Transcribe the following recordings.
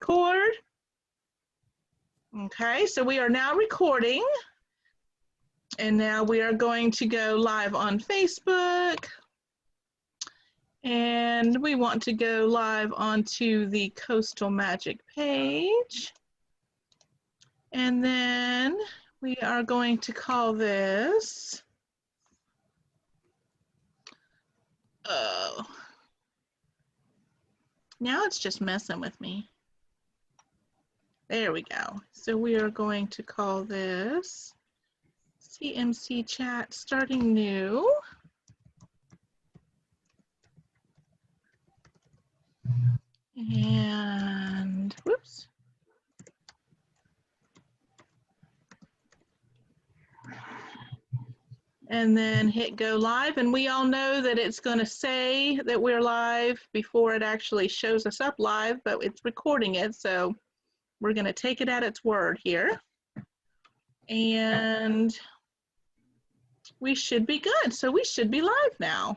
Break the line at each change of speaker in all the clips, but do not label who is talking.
record. Okay, so we are now recording. And now we are going to go live on Facebook. And we want to go live onto the Coastal Magic page. And then we are going to call this, now it's just messing with me. There we go. So we are going to call this CMC chat starting new. And whoops. And then hit go live. And we all know that it's going to say that we're live before it actually shows us up live, but it's recording it. So we're going to take it at its word here. And we should be good. So we should be live now.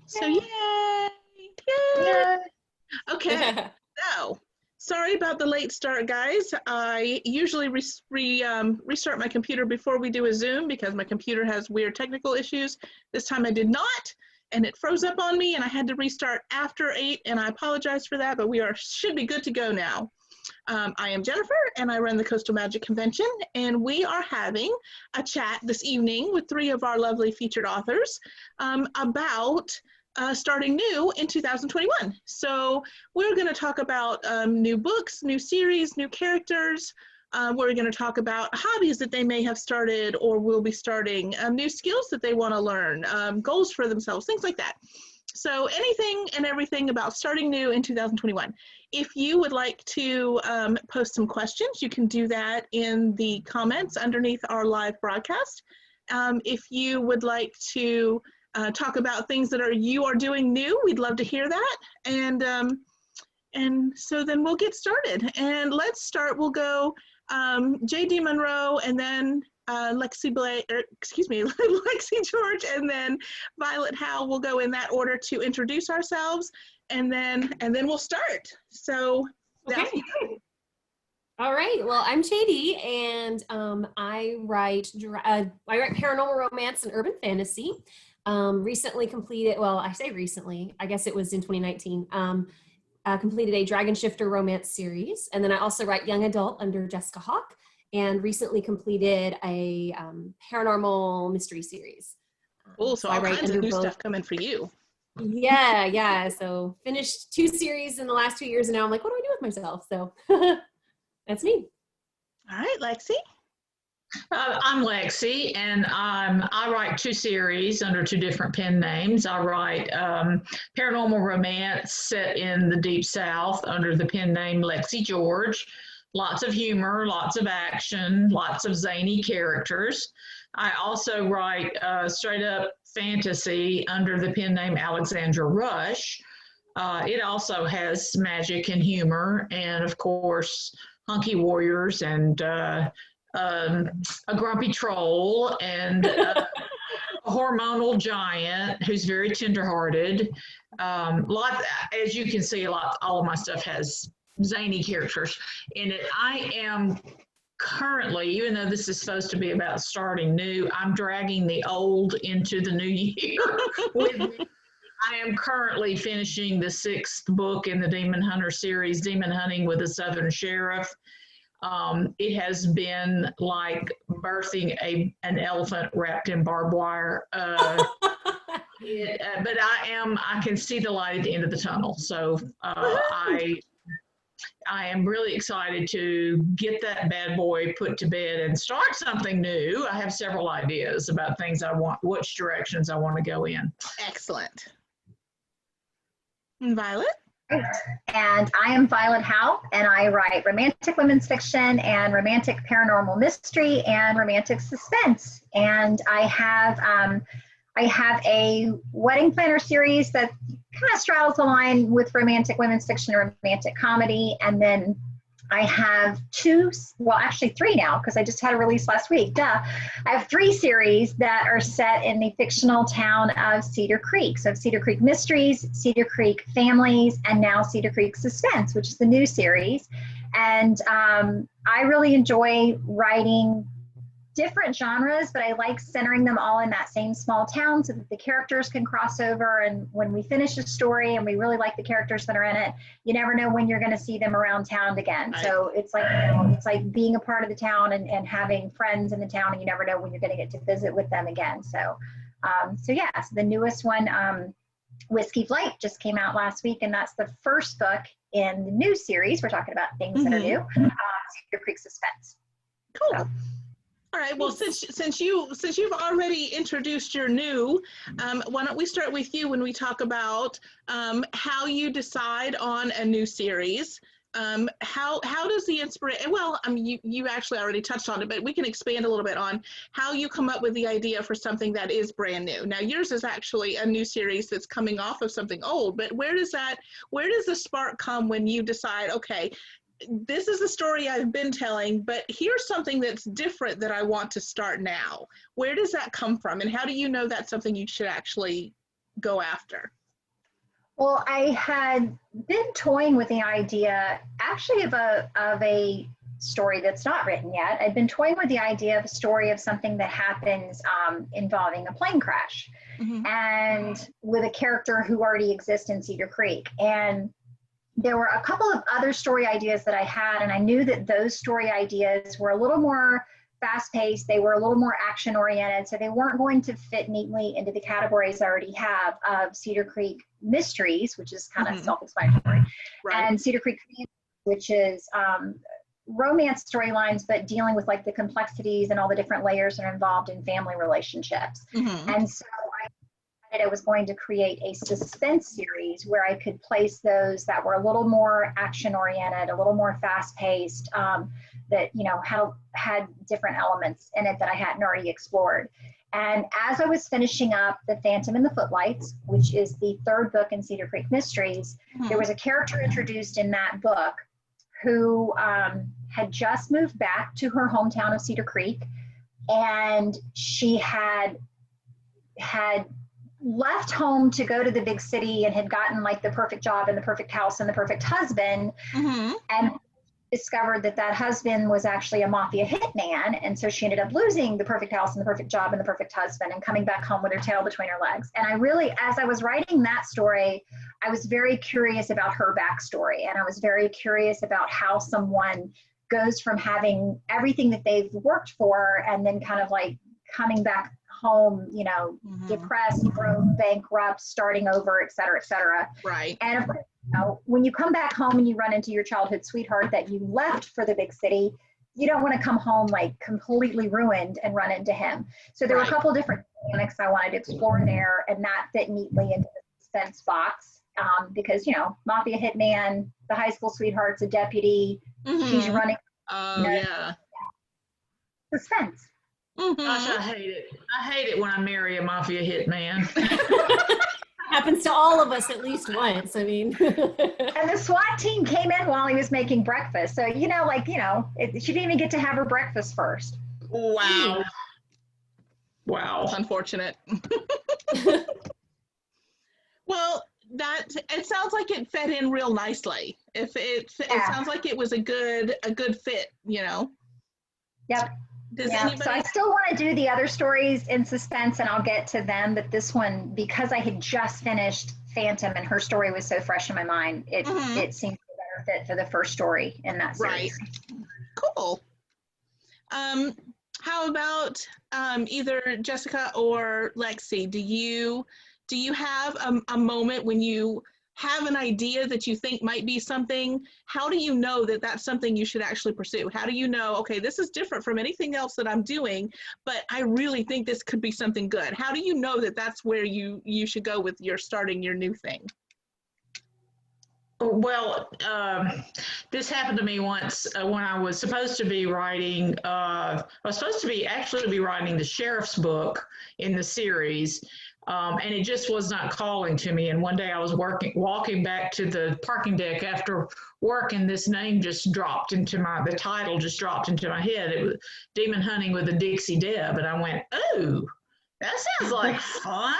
So yay! Yay! Okay, so sorry about the late start, guys. I usually restart my computer before we do a Zoom because my computer has weird technical issues. This time I did not, and it froze up on me, and I had to restart after 8, and I apologize for that, but we should be good to go now. I am Jennifer, and I run the Coastal Magic Convention, and we are having a chat this evening with 3 of our lovely featured authors about starting new in 2021. So we're going to talk about new books, new series, new characters. We're going to talk about hobbies that they may have started or will be starting, new skills that they want to learn, goals for themselves, things like that. So anything and everything about starting new in 2021. If you would like to post some questions, you can do that in the comments underneath our live broadcast. If you would like to talk about things that you are doing new, we'd love to hear that. And so then we'll get started. And let's start. We'll go JD Monroe, and then Lexi George, and then Violet Howe. We'll go in that order to introduce ourselves, and then we'll start. So
okay. All right. Well, I'm JD, and I write paranormal romance and urban fantasy. Recently completed, well, I say recently, I guess it was in 2019, completed a Dragon Shifter romance series. And then I also write young adult under Jessica Hawk, and recently completed a paranormal mystery series.
Cool, so all kinds of new stuff coming for you.
Yeah. So finished 2 series in the last 2 years, and now I'm like, what do I do with myself? So that's me.
All right, Lexi.
I'm Lexi, and I write 2 series under 2 different pen names. I write paranormal romance set in the Deep South under the pen name Lexi George. Lots of humor, lots of action, lots of zany characters. I also write straight up fantasy under the pen name Alexandra Rush. It also has magic and humor, and of course, hunky warriors and a grumpy troll and a hormonal giant who's very tenderhearted. As you can see, all of my stuff has zany characters in it. I am currently, even though this is supposed to be about starting new, I'm dragging the old into the new year with me. I am currently finishing the 6th book in the Demon Hunter series, Demon Hunting with a Southern Sheriff. It has been like birthing an elephant wrapped in barbed wire. But I can see the light at the end of the tunnel. So I am really excited to get that bad boy put to bed and start something new. I have several ideas about things I want, which directions I want to go in.
Excellent. And Violet?
Great. And I am Violet Howe, and I write romantic women's fiction and romantic paranormal mystery and romantic suspense. And I have a wedding planner series that kind of straddles the line with romantic women's fiction and romantic comedy. And then I have two, well, actually three now, because I just had a release last week. Duh. I have three series that are set in the fictional town of Cedar Creek. So Cedar Creek Mysteries, Cedar Creek Families, and now Cedar Creek Suspense, which is the new series. And I really enjoy writing different genres, but I like centering them all in that same small town so that the characters can cross over. And when we finish a story and we really like the characters that are in it, you never know when you're going to see them around town again. Right. So it's like, it's like being a part of the town and having friends in the town, and you never know when you're going to get to visit with them again. So, so the newest one, Whiskey Flight, just came out last week, and that's the first book in the new series. We're talking about things that are new. Cedar Creek Suspense.
Cool.
So,
all right. Well, since you've already introduced your new, why don't we start with you when we talk about how you decide on a new series? How does the inspiration? Well, you actually already touched on it, but we can expand a little bit on how you come up with the idea for something that is brand new. Now, yours is actually a new series that's coming off of something old. But where does the spark come when you decide, okay, this is the story I've been telling, but here's something that's different that I want to start now? Where does that come from? And how do you know that's something you should actually go after?
Well, I had been toying with the idea actually of a story that's not written yet. I've been toying with the idea of a story of something that happens involving a plane crash, and with a character who already exists in Cedar Creek. And there were a couple of other story ideas that I had, and I knew that those story ideas were a little more fast-paced, they were a little more action-oriented, so they weren't going to fit neatly into the categories I already have of Cedar Creek Mysteries, which is kind of self-explanatory, and Cedar Creek, which is romance storylines, but dealing with like the complexities and all the different layers that are involved in family relationships. And so I was going to create a suspense series where I could place those that were a little more action oriented, a little more fast paced, that, you know, had different elements in it that I hadn't already explored. And as I was finishing up The Phantom and the Footlights, which is the third book in Cedar Creek Mysteries, there was a character introduced in that book who had just moved back to her hometown of Cedar Creek, and she had left home to go to the big city and had gotten like the perfect job and the perfect house and the perfect husband, and discovered that that husband was actually a mafia hitman. And so she ended up losing the perfect house and the perfect job and the perfect husband and coming back home with her tail between her legs. And I really, as I was writing that story, I was very curious about her backstory. And I was very curious about how someone goes from having everything that they've worked for and then kind of like coming back home, you know, depressed, broke, bankrupt, starting over, et cetera, et cetera.
Right.
And of course, you know, when you come back home and you run into your childhood sweetheart that you left for the big city, you don't want to come home like completely ruined and run into him. So there were a couple different dynamics I wanted to explore there, and that fit neatly into the suspense box, because, you know, mafia hitman, the high school sweetheart's a deputy, she's running. Suspense.
Gosh, I hate it. I hate it when I marry a mafia hitman.
Happens to all of us at least once. I mean,
and the SWAT team came in while he was making breakfast. So, you know, like, you know, she didn't even get to have her breakfast first.
Wow. Wow.
That's unfortunate. Well, it sounds like it fed in real nicely. It sounds like it was a good fit, you know?
Yep. So I still want to do the other stories in suspense, and I'll get to them. But this one, because I had just finished Phantom and her story was so fresh in my mind, it seemed a better fit for the first story in that series.
Right. Cool. How about either Jessica or Lexi? Do you have a moment when you have an idea that you think might be something? How do you know that that's something you should actually pursue? How do you know, okay, this is different from anything else that I'm doing, but I really think this could be something good? How do you know that that's where you should go with starting your new thing?
Well, this happened to me once when I was supposed to be writing, I was supposed to be writing the sheriff's book in the series. And it just was not calling to me. And one day I was walking back to the parking deck after work, and this name just dropped into the title just dropped into my head. It was Demon Hunting with a Dixie Deb. And I went, oh, that sounds like fun.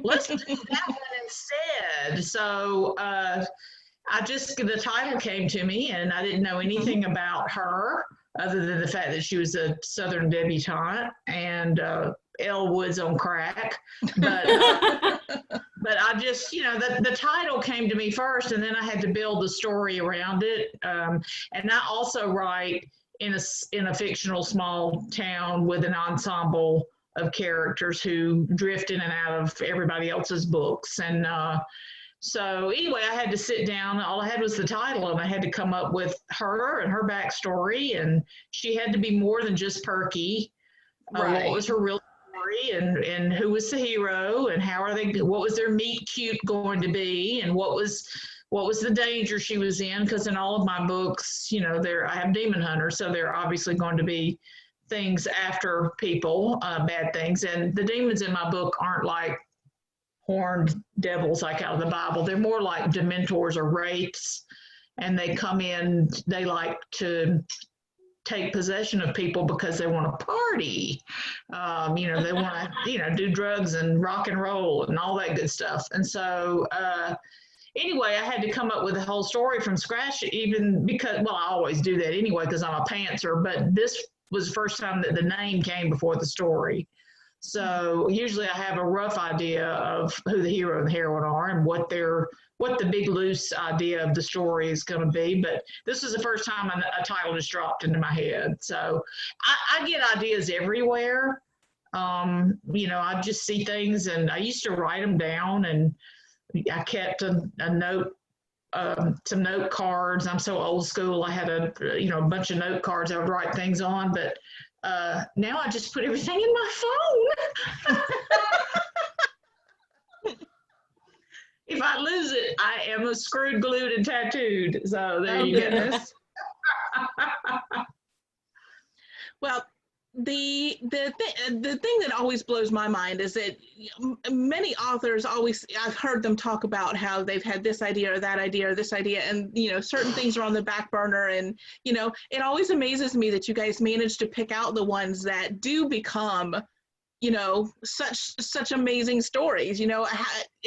Let's do that one instead. So the title came to me, and I didn't know anything about her other than the fact that she was a Southern debutante and Elle Woods on crack. But I just, the title came to me first, and then I had to build the story around it. And I also write in a fictional small town with an ensemble of characters who drift in and out of everybody else's books. And so anyway, I had to sit down. All I had was the title, and I had to come up with her and her backstory. And she had to be more than just perky.
Right.
What was her real story, and who was the hero, and what was their meet cute going to be, and what was the danger she was in? Because in all of my books, I have demon hunters, so there are obviously going to be things after people, bad things. And the demons in my book aren't like horned devils like out of the Bible. They're more like dementors or wraiths, and they come in, they like to take possession of people because they want to party. They want to, do drugs and rock and roll and all that good stuff. And so, anyway, I had to come up with a whole story from scratch, even because, I always do that anyway, because I'm a pantser, but this was the first time that the name came before the story. So usually I have a rough idea of who the hero and the heroine are and what the big loose idea of the story is going to be. But this was the first time a title just dropped into my head. So I get ideas everywhere. I just see things, and I used to write them down, and I kept a note, some note cards. I'm so old school. I had a bunch of note cards I would write things on, but now I just put everything in my phone. If I lose it, I am a screwed, glued, and tattooed. So there you go.
Well, the thing that always blows my mind is that many authors I've heard them talk about how they've had this idea or that idea or this idea, and certain things are on the back burner, and it always amazes me that you guys manage to pick out the ones that do become such amazing stories.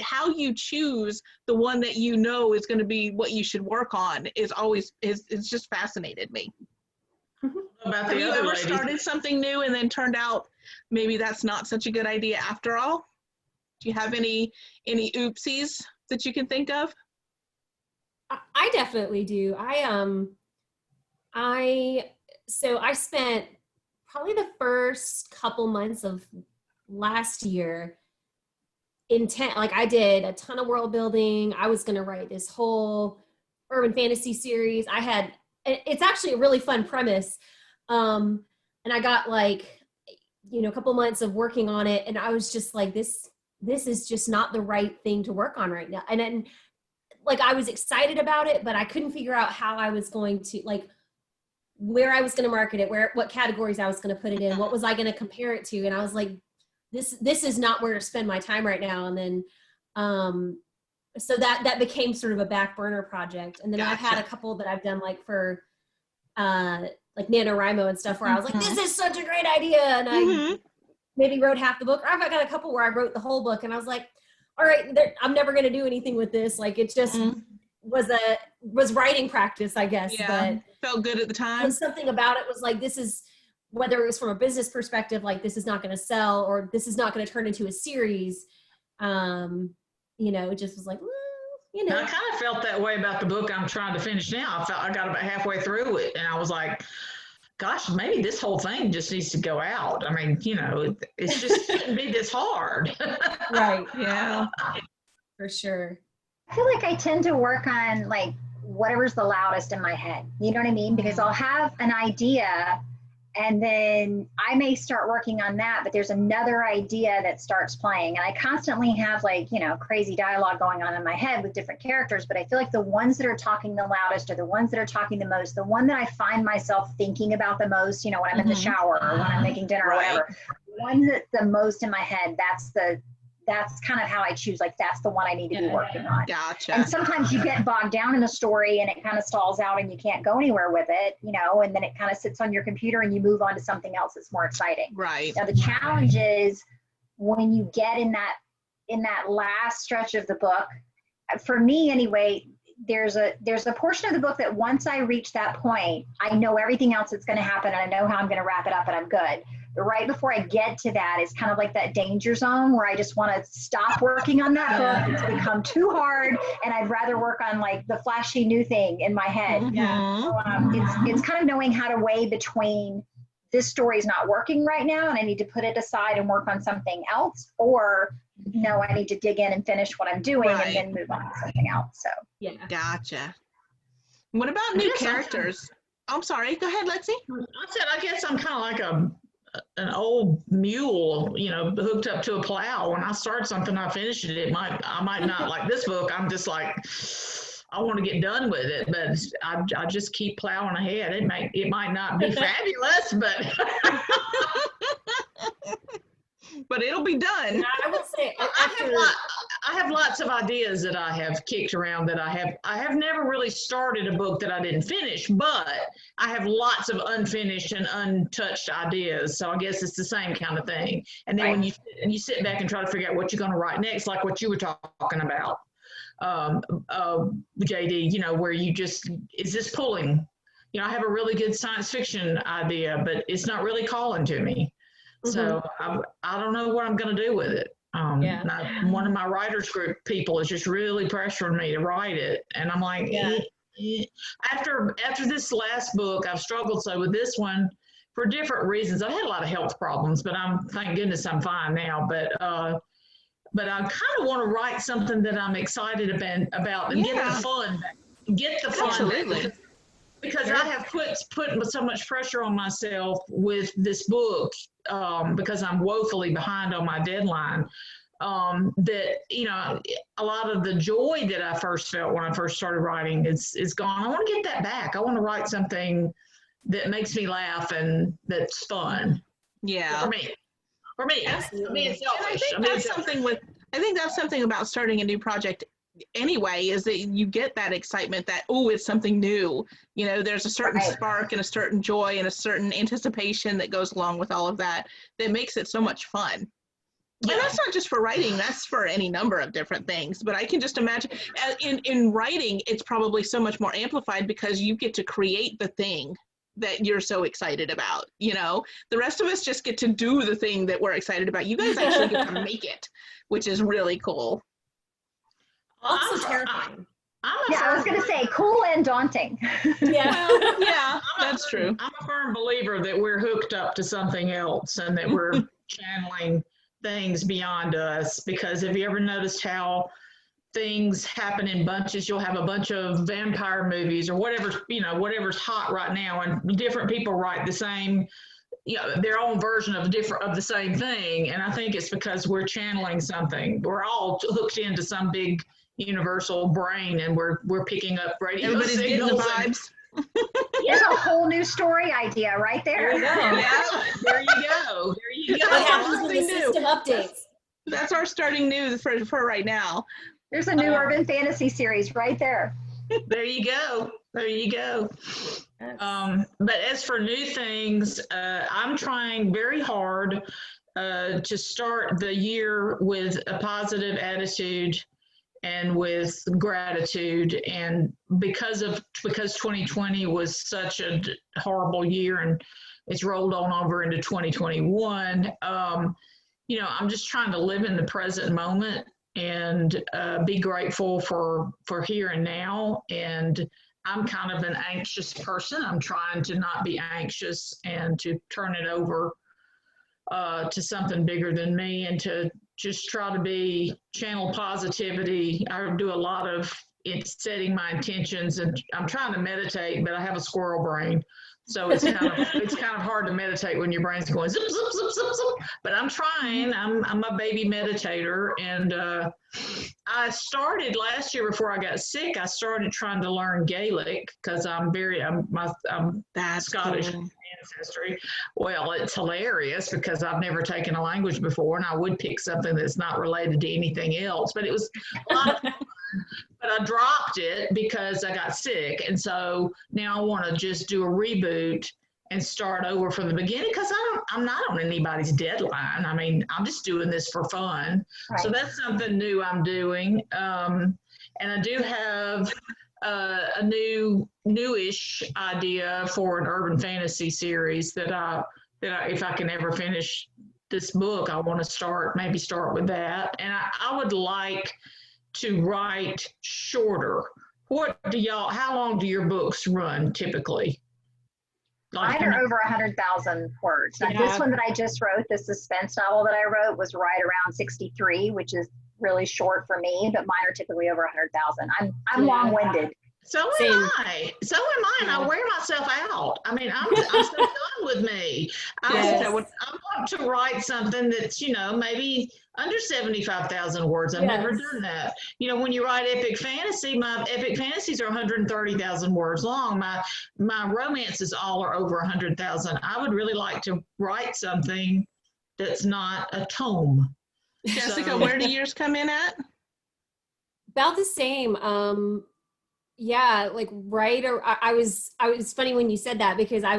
How you choose the one that is going to be what you should work on it's just fascinated me.
About
Have you ever started something new and then turned out maybe that's not such a good idea after all? Do you have any oopsies that you can think of?
I definitely do. I spent probably the first couple months of last year I did a ton of world building. I was going to write this whole urban fantasy series. It's actually a really fun premise. And I got a couple months of working on it, and I was just like, this is just not the right thing to work on right now. And then I was excited about it, but I couldn't figure out how I was going to where I was going to market it, what categories I was going to put it in, what was I going to compare it to. And I was like, this is not where to spend my time right now. And then, so that became sort of a back burner project. And then I've had a couple that I've done for NaNoWriMo and stuff where I was like, this is such a great idea. And I maybe wrote half the book. Or I've got a couple where I wrote the whole book and I was like, all right, I'm never going to do anything with this. It just was writing practice, I guess.
Yeah, but felt good at the time.
Something about it was this is, whether it was from a business perspective, this is not going to sell, or this is not going to turn into a series. It just was I
kind of felt that way about the book I'm trying to finish now. I got about halfway through it, and I was like, gosh, maybe this whole thing just needs to go out. I mean, it's just shouldn't be this hard.
Right.
Yeah.
For sure.
I feel like I tend to work on whatever's the loudest in my head. You know what I mean? Because I'll have an idea, and then I may start working on that, but there's another idea that starts playing. And I constantly have crazy dialogue going on in my head with different characters, but I feel like the ones that are talking the loudest are the ones that are talking the most, the one that I find myself thinking about the most, when I'm in the shower or when I'm making dinner or whatever. The one that's the most in my head, that's kind of how I choose, like, that's the one I need to be working on.
Gotcha.
And sometimes you get bogged down in a story and it kind of stalls out and you can't go anywhere with it, you know, and then it kind of sits on your computer and you move on to something else that's more exciting.
Right.
Now the challenge is when you get in that last stretch of the book, for me anyway, there's a portion of the book that once I reach that point, I know everything else that's going to happen and I know how I'm going to wrap it up and I'm good. But right before I get to that is kind of like that danger zone where I just want to stop working on that book. It's become too hard and I'd rather work on like the flashy new thing in my head. So, it's kind of knowing how to weigh between this story is not working right now and I need to put it aside and work on something else, or no, I need to dig in and finish what I'm doing and then move on to something else. So
Gotcha. What about new characters? I'm sorry, go ahead, Lexi.
I guess I'm kind of like an old mule, you know, hooked up to a plow. When I start something, I finish it. I might not like this book. I'm just like, I want to get done with it, but I just keep plowing ahead. It might not be fabulous, but
but it'll be done.
I would say
I have lots of ideas that I have kicked around that I have never really started a book that I didn't finish, but I have lots of unfinished and untouched ideas. So I guess it's the same kind of thing. And then when you sit back and try to figure out what you're going to write next, like what you were talking about, JD, you know, where you just, is this pulling? You know, I have a really good science fiction idea, but it's not really calling to me. So I don't know what I'm going to do with it. One of my writers group people is just really pressuring me to write it. And I'm like, after this last book, I've struggled so with this one for different reasons. I've had a lot of health problems, but thank goodness I'm fine now. But I kind of want to write something that I'm excited about and get the fun back. Get the fun
Absolutely.
back. Because I have put so much pressure on myself with this book because I'm woefully behind on my deadline that, you know, a lot of the joy that I first felt when I first started writing is gone. I want to get that back. I want to write something that makes me laugh and that's fun.
Yeah.
For me, being selfish.
I think that's something about starting a new project anyway, is that you get that excitement that, oh, it's something new. You know, there's a certain spark and a certain joy and a certain anticipation that goes along with all of that makes it so much fun. And that's not just for writing, that's for any number of different things. But I can just imagine in writing, it's probably so much more amplified because you get to create the thing that you're so excited about. You know, the rest of us just get to do the thing that we're excited about. You guys actually get to make it, which is really cool.
Also terrifying.
I was going to say cool and daunting.
That's true.
I'm a firm believer that we're hooked up to something else and that we're channeling things beyond us. Because have you ever noticed how things happen in bunches? You'll have a bunch of vampire movies or whatever's hot right now, and different people write the same, you know, their own version of the same thing. And I think it's because we're channeling something. We're all hooked into some big universal brain, and we're picking up radio
Everybody's getting the vibes.
There's a whole new story idea right there.
There you go.
What happens when the system updates?
That's our starting news for right now.
There's a new urban fantasy series right there.
There you go. But as for new things, I'm trying very hard to start the year with a positive attitude and with gratitude. And because 2020 was such a horrible year and it's rolled on over into 2021, you know, I'm just trying to live in the present moment and be grateful for here and now. And I'm kind of an anxious person. I'm trying to not be anxious and to turn it over to something bigger than me, and to just try to channel positivity. I do a lot of setting my intentions, and I'm trying to meditate, but I have a squirrel brain. So it's kind of hard to meditate when your brain's going zip, zip, zip, zip, zip. But I'm trying. I'm a baby meditator, and I started last year before I got sick. I started trying to learn Gaelic because I'm
That's
Scottish
cool.
ancestry. Well, it's hilarious because I've never taken a language before, and I would pick something that's not related to anything else. But it was a lot of fun. But I dropped it because I got sick, and so now I want to just do a reboot and start over from the beginning because I'm not on anybody's deadline. I mean, I'm just doing this for fun.
Right.
So that's something new I'm doing. And I do have a newish idea for an urban fantasy series that I, if I can ever finish this book, I want to maybe start with that. And I would like to write shorter. How long do your books run typically?
Mine are over 100,000 words. Now, this one that I just wrote, the suspense novel that I wrote, was right around 63, which is really short for me, but mine are typically over 100,000. I'm long-winded.
So am I. And I wear myself out. I mean, I'm so done with me. I want to write something that's, maybe under 75,000 words. I've never done that. When you write epic fantasy, my epic fantasies are 130,000 words long. My romances all are over 100,000. I would really like to write something that's not a tome.
Jessica, where do yours come in at?
About the same. Yeah, like I was funny when you said that because I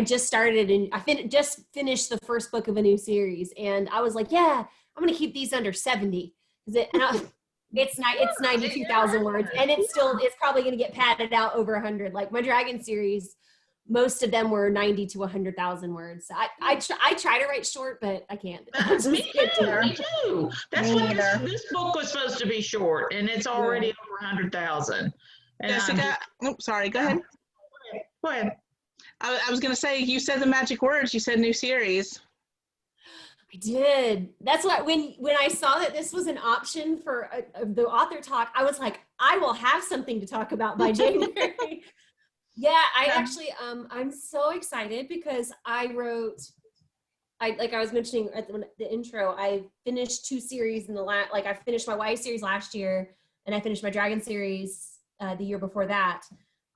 just started and I just finished the first book of a new series and I was like, yeah, I'm going to keep these under 70. It's 92,000 words and it's probably going to get padded out over 100. Like my Dragon series, most of them were 90 to 100,000 words. I try to write short, but I can't.
Me too. That's what this book was supposed to be short and it's already over 100,000.
Jessica, sorry, go ahead.
Go ahead.
I was going to say, you said the magic words, you said new series.
I did. That's what, when I saw that this was an option for the author talk, I was like, I will have something to talk about by January. I actually, I'm so excited because like I was mentioning at the intro, I finished 2 series in I finished my YA series last year and I finished my Dragon series the year before that.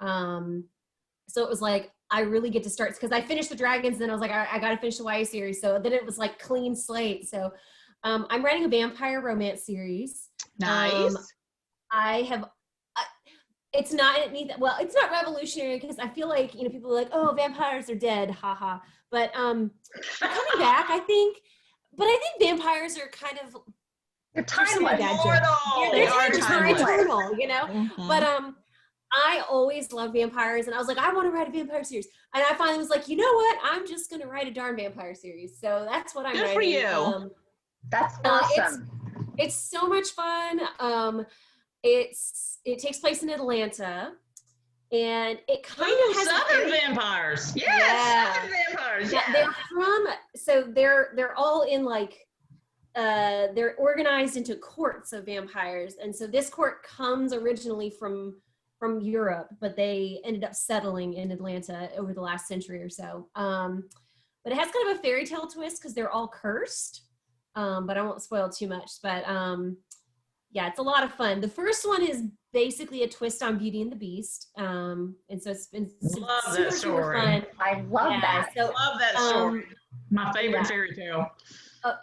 So it was like, I really get to start because I finished the Dragons and then I was like, I got to finish the YA series. So then it was like clean slate. So I'm writing a vampire romance series.
Nice.
I have, it's not revolutionary because I feel like, people are like, oh, vampires are dead. Haha. But they're coming back, I think. But I think vampires are kind of,
they're timeless.
They are timeless.
Mm-hmm.
But I always loved vampires, and I was like, I want to write a vampire series. And I finally was like, you know what? I'm just going to write a darn vampire series. So that's what I'm writing.
Good for you.
That's awesome.
It's so much fun. It takes place in Atlanta, and it kind of has
Southern vampires. Yes, Southern vampires.
Yeah, they're all in like. They're organized into courts of vampires, and so this court comes originally from Europe, but they ended up settling in Atlanta over the last century or so. But it has kind of a fairy tale twist because they're all cursed, but I won't spoil too much. But it's a lot of fun. The first one is basically a twist on Beauty and the Beast, and so it's been super fun.
I love that.
So,
love that story. My favorite fairy tale.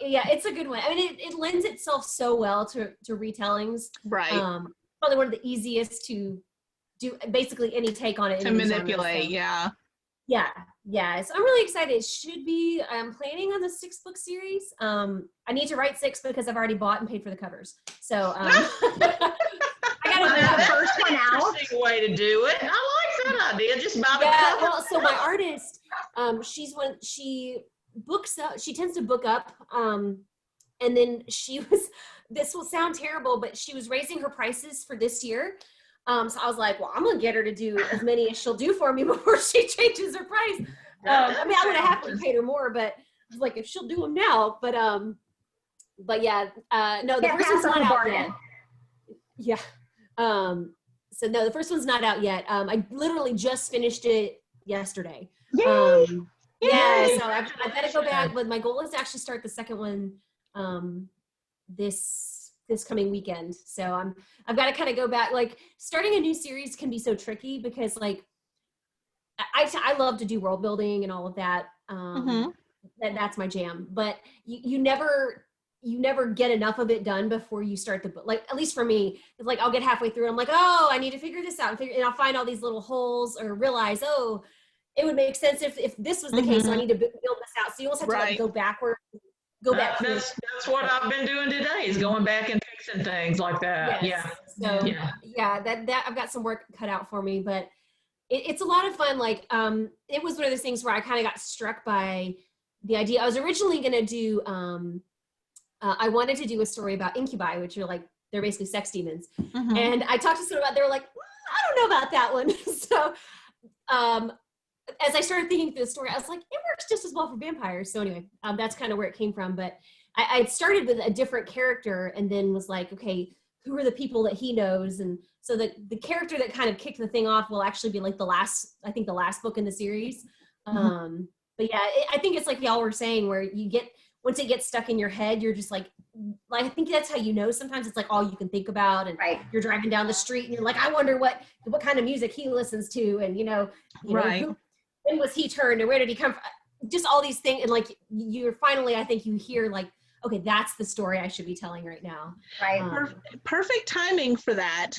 It's a good one. I mean, it lends itself so well to retellings.
Right.
Probably one of the easiest to do basically any take on it.
To manipulate, genre,
Yeah. So I'm really excited. I'm planning on the 6-book series. I need to write 6 because I've already bought and paid for the covers. So I gotta
get the first one out.
Interesting way to do it. I like that idea. Just buy the cover.
Well, so my artist, she books up. She tends to book up, and then this will sound terrible, but she was raising her prices for this year. So I was like, well, I'm gonna get her to do as many as she'll do for me before she changes her price. I mean, I'm gonna have to pay her more, but I was like, if she'll do them now, but no, the first one's not out yet. Yeah. So no, the first one's not out yet. I literally just finished it yesterday.
Yay!
Yeah, so I better go back, but my goal is to actually start the second one this this coming weekend. So I've got to kind of go back. Like starting a new series can be so tricky because like I love to do world building and all of that. That's my jam. But you never get enough of it done before you start the book. Like at least for me, it's like I'll get halfway through and I'm like, oh, I need to figure this out, and I'll find all these little holes or realize, oh, it would make sense if this was the case. So I need to build this out. So you almost have to like go backward.
That's what I've been doing today is going back and fixing things like that.
Yes. So that I've got some work cut out for me, but it's a lot of fun. Like it was one of those things where I kind of got struck by the idea. I was originally going to do I wanted to do a story about incubi, which are like they're basically sex demons. And I talked to someone about, they were like, I don't know about that one. So as I started thinking through the story, I was like, it works just as well for vampires. So anyway, that's kind of where it came from. But I started with a different character and then was like, okay, who are the people that he knows? And so the character that kind of kicked the thing off will actually be like the last book in the series. But yeah, I think it's like y'all were saying, where you get, once it gets stuck in your head, you're just like I think that's how you know, sometimes it's like all you can think about, and you're driving down the street and you're like, I wonder what kind of music he listens to, and you know when was he turned, or where did he come from, just all these things. And like you're finally, I think you hear like, okay, that's the story I should be telling right now.
Right.
Perfect timing for that,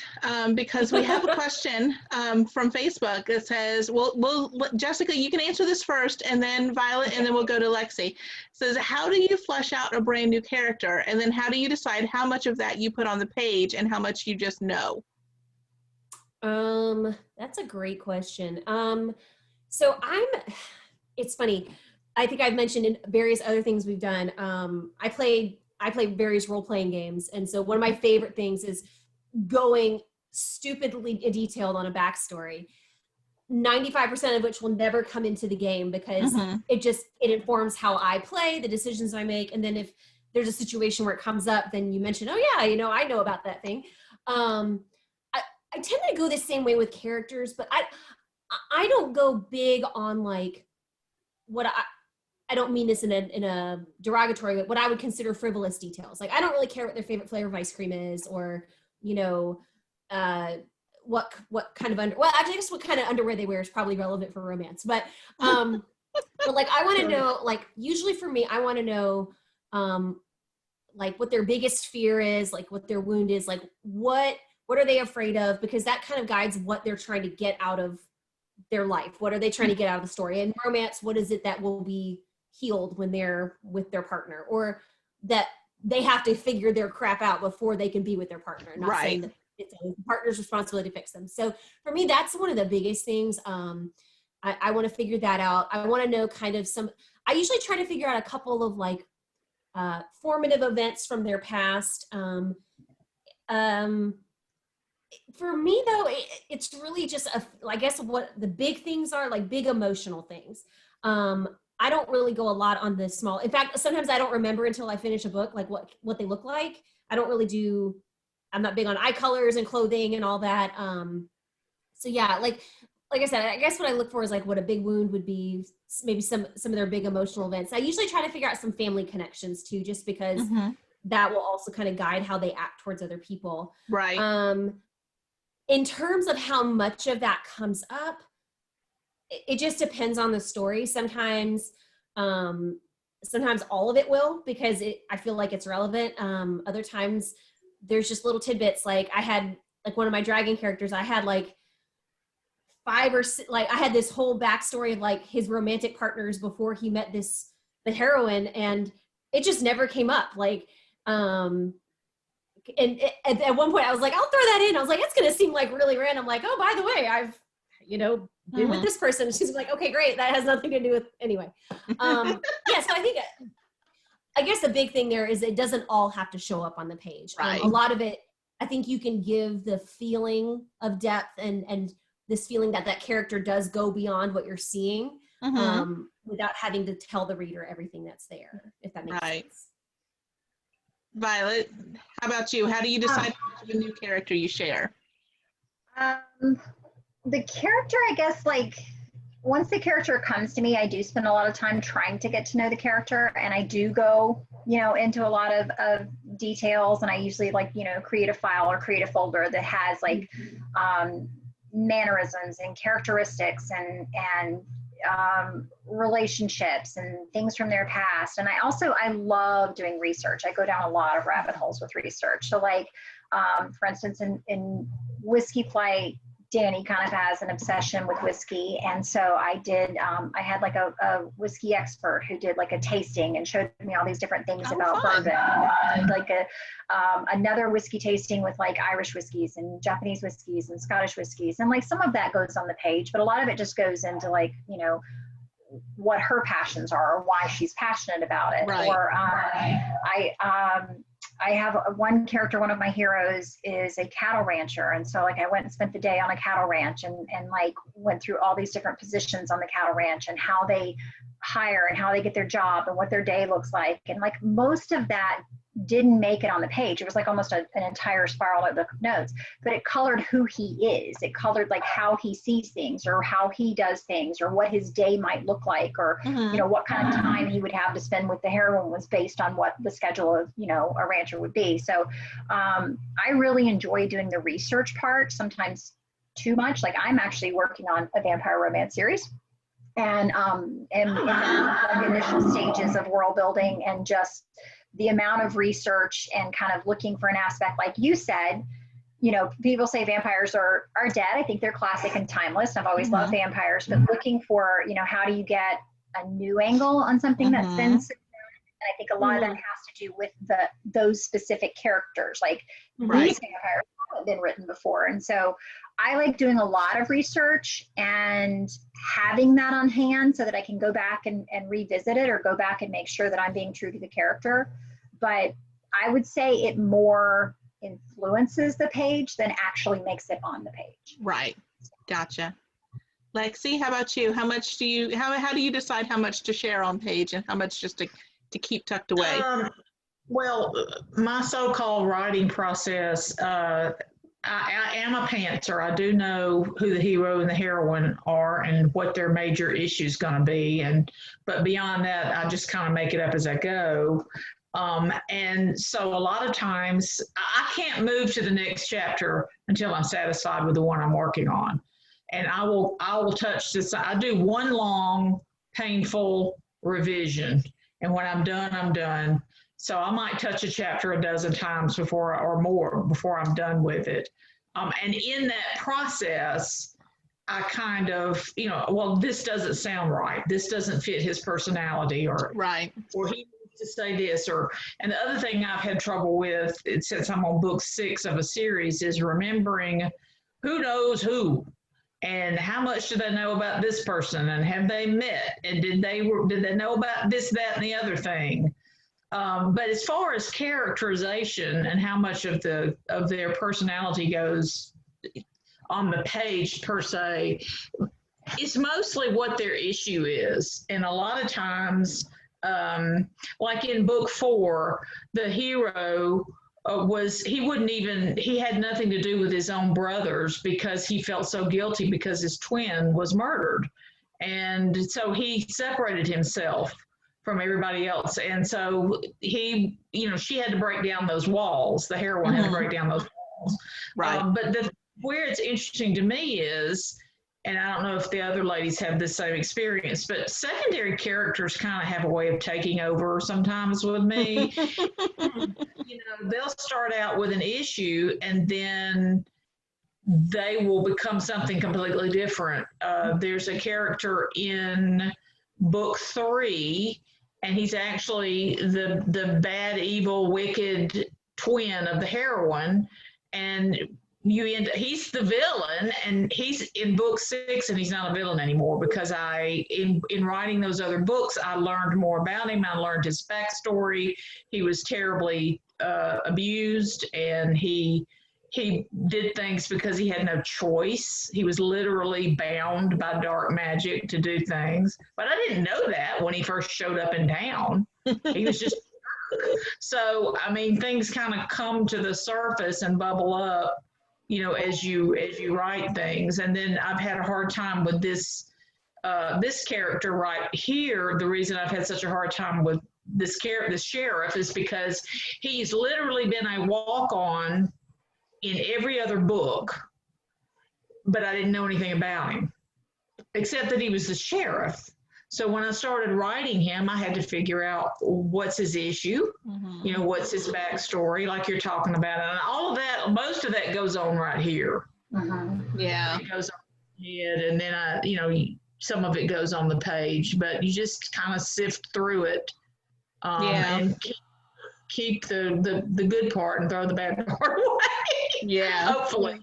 because we have a question from Facebook that says, well, Jessica, you can answer this first, and then Violet, and then we'll go to Lexi. It says, how do you flesh out a brand new character? And then how do you decide how much of that you put on the page and how much you just know?
That's a great question. So it's funny. I think I've mentioned in various other things we've done. I play various role-playing games. And so one of my favorite things is going stupidly detailed on a backstory, 95% of which will never come into the game because it informs how I play, the decisions I make. And then if there's a situation where it comes up, then you mention, oh yeah, I know about that thing. I tend to go the same way with characters, but I don't go big on like what I don't mean this in a derogatory way, what I would consider frivolous details. Like I don't really care what their favorite flavor of ice cream is, or what kind of I guess what kind of underwear they wear is probably relevant for romance. But but like I want to know, like usually for me, I want to know like what their biggest fear is, like what their wound is, like what are they afraid of, because that kind of guides what they're trying to get out of their life. What are they trying to get out of the story? And romance, what is it that will be healed when they're with their partner, or that they have to figure their crap out before they can be with their partner? Not saying that it's a partner's responsibility to fix them. So for me, that's one of the biggest things. I want to figure that out. I want to know kind of I usually try to figure out a couple of like formative events from their past. For me though, it's really just I guess what the big things are, like big emotional things. I don't really go a lot on the small. In fact, sometimes I don't remember until I finish a book, like what they look like. I don't really I'm not big on eye colors and clothing and all that. So yeah, like I said, I guess what I look for is like what a big wound would be, maybe some of their big emotional events. I usually try to figure out some family connections too, just because that will also kind of guide how they act towards other people.
Right.
In terms of how much of that comes up, it just depends on the story. Sometimes all of it will, because I feel like it's relevant. Other times there's just little tidbits. Like I had like one of my dragon characters, I had like 5 or 6, like I had this whole backstory of like his romantic partners before he met the heroine, and it just never came up. Like, and at one point I was like, I'll throw that in. I was like, it's going to seem like really random. Like, oh, by the way, I've, been with this person. She's like, okay, great. That has nothing to do with, anyway. Yeah, so I guess the big thing there is it doesn't all have to show up on the page.
Right.
A lot of it, I think you can give the feeling of depth and this feeling that character does go beyond what you're seeing, without having to tell the reader everything that's there, if that makes sense.
Violet, how about you? How do you decide how much of a new character you share?
The character, I guess, like once the character comes to me, I do spend a lot of time trying to get to know the character, and I do go, into a lot of details, and I usually like, create a file or create a folder that has like mannerisms and characteristics and relationships and things from their past. And I love doing research. I go down a lot of rabbit holes with research. So like, for instance, in Whiskey Flight, Danny kind of has an obsession with whiskey. And so I had like a whiskey expert who did like a tasting and showed me all these different things about bourbon. I did like another whiskey tasting with like Irish whiskeys and Japanese whiskeys and Scottish whiskeys. And like some of that goes on the page, but a lot of it just goes into like, what her passions are or why she's passionate about it.
Right.
Or I have one character, one of my heroes is a cattle rancher. And so like I went and spent the day on a cattle ranch and like went through all these different positions on the cattle ranch and how they hire and how they get their job and what their day looks like. And like most of that didn't make it on the page. It was like almost an entire spiral notebook of notes, but it colored who he is. It colored like how he sees things or how he does things or what his day might look like or, what kind of time he would have to spend with the heroine was based on what the schedule of, a rancher would be. So I really enjoy doing the research part, sometimes too much. Like I'm actually working on a vampire romance series and am in the initial stages of world building and just the amount of research and kind of looking for an aspect, like you said, people say vampires are dead. I think they're classic and timeless. I've always loved vampires, but looking for, how do you get a new angle on something that's been, and I think a lot of that has to do with those specific characters, like these vampires haven't been written before. And so I like doing a lot of research and having that on hand so that I can go back and revisit it or go back and make sure that I'm being true to the character. But I would say it more influences the page than actually makes it on the page.
Right. Gotcha. Lexi, how about you? How much do you, how do you decide how much to share on page and how much just to keep tucked away?
Well, my so-called writing process, I am a pantser. I do know who the hero and the heroine are and what their major issue is going to be. But beyond that, I just kind of make it up as I go. And so a lot of times I can't move to the next chapter until I'm satisfied with the one I'm working on. And I will touch this. I do one long, painful revision. And when I'm done, I'm done. So I might touch a chapter a dozen times before I'm done with it. And in that process, I kind of, well, this doesn't sound right. This doesn't fit his personality or he needs to say this and the other thing I've had trouble with since I'm on book 6 of a series is remembering who knows who and how much do they know about this person and have they met and did they know about this, that, and the other thing. But as far as characterization and how much of their personality goes on the page per se, it's mostly what their issue is. And a lot of times, like in book 4, the hero he had nothing to do with his own brothers because he felt so guilty because his twin was murdered. And so he separated himself from everybody else. And so she had to break down those walls. The heroine had to break down those walls. Right. But where it's interesting to me is, and I don't know if the other ladies have the same experience, but secondary characters kind of have a way of taking over sometimes with me. They'll start out with an issue and then they will become something completely different. There's a character in book 3, and he's actually the bad, evil, wicked twin of the heroine, and he's the villain, and he's in book 6, and he's not a villain anymore because in writing those other books, I learned more about him. I learned his backstory. He was terribly abused, and he did things because he had no choice. He was literally bound by dark magic to do things. But I didn't know that when he first showed up in town. He was just so, I mean, things kind of come to the surface and bubble up, as you write things. And then I've had a hard time with this character right here. The reason I've had such a hard time with the sheriff is because he's literally been a walk-on in every other book, but I didn't know anything about him, except that he was the sheriff. So when I started writing him, I had to figure out what's his issue, what's his backstory, like you're talking about. And all of that, most of that goes on right here.
Yeah.
It goes on the head, and then some of it goes on the page, but you just kind of sift through it and keep the good part and throw the bad part away.
Yeah.
Hopefully.